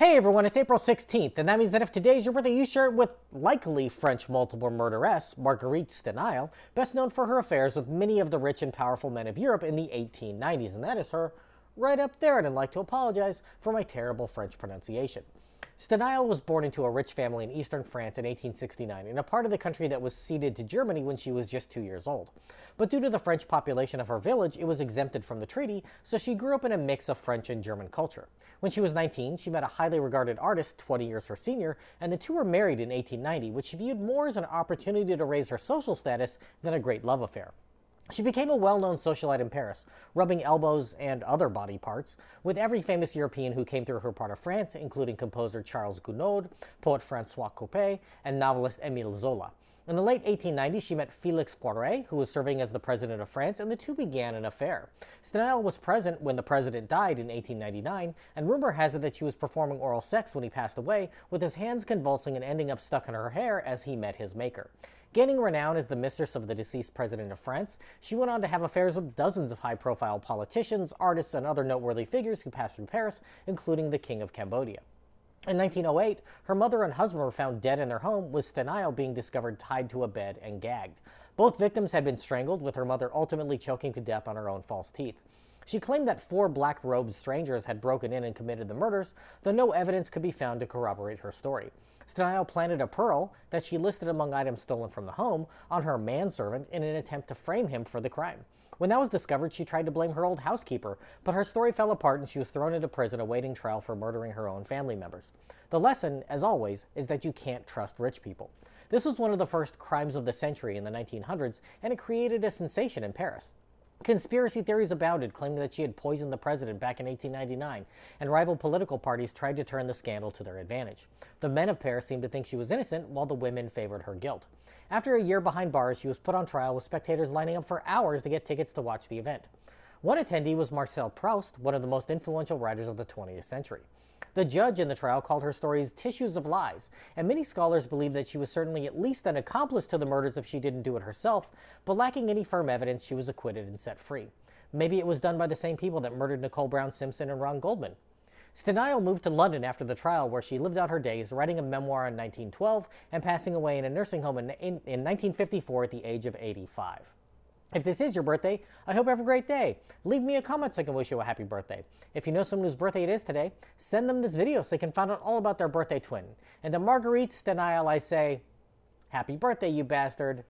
Hey everyone, it's April 16th, and that means that if today's your birthday, you share it with likely French multiple murderess Marguerite Steinheil, best known for her affairs with many of the rich and powerful men of Europe in the 1890s, and that is her right up there, and I'd like to apologize for my terrible French pronunciation. Steinheil was born into a rich family in eastern France in 1869, in a part of the country that was ceded to Germany when she was just 2 years old. But due to the French population of her village, it was exempted from the treaty, so she grew up in a mix of French and German culture. When she was 19, she met a highly regarded artist 20 years her senior, and the two were married in 1890, which she viewed more as an opportunity to raise her social status than a great love affair. She became a well-known socialite in Paris, rubbing elbows and other body parts with every famous European who came through her part of France, including composer Charles Gounod, poet François Coppée, and novelist Émile Zola. In the late 1890s, she met Félix Faure, who was serving as the president of France, and the two began an affair. Steinheil was present when the president died in 1899, and rumor has it that she was performing oral sex when he passed away, with his hands convulsing and ending up stuck in her hair as he met his maker. Gaining renown as the mistress of the deceased president of France, she went on to have affairs with dozens of high-profile politicians, artists, and other noteworthy figures who passed through Paris, including the King of Cambodia. In 1908, her mother and husband were found dead in their home, with Steinheil being discovered tied to a bed and gagged. Both victims had been strangled, with her mother ultimately choking to death on her own false teeth. She claimed that 4 black-robed strangers had broken in and committed the murders, though no evidence could be found to corroborate her story. Steinheil planted a pearl that she listed among items stolen from the home on her manservant in an attempt to frame him for the crime. When that was discovered, she tried to blame her old housekeeper, but her story fell apart and she was thrown into prison awaiting trial for murdering her own family members. The lesson, as always, is that you can't trust rich people. This was one of the first crimes of the century in the 1900s, and it created a sensation in Paris. Conspiracy theories abounded, claiming that she had poisoned the president back in 1899, and rival political parties tried to turn the scandal to their advantage. The men of Paris seemed to think she was innocent, while the women favored her guilt. After a year behind bars, she was put on trial with spectators lining up for hours to get tickets to watch the event. One attendee was Marcel Proust, one of the most influential writers of the 20th century. The judge in the trial called her stories tissues of lies, and many scholars believe that she was certainly at least an accomplice to the murders if she didn't do it herself, but lacking any firm evidence, she was acquitted and set free. Maybe it was done by the same people that murdered Nicole Brown Simpson and Ron Goldman. Steinheil moved to London after the trial, where she lived out her days, writing a memoir in 1912 and passing away in a nursing home in 1954 at the age of 85. If this is your birthday, I hope you have a great day. Leave me a comment so I can wish you a happy birthday. If you know someone whose birthday it is today, send them this video so they can find out all about their birthday twin. And to Marguerite Steinheil, I say, happy birthday, you bastard.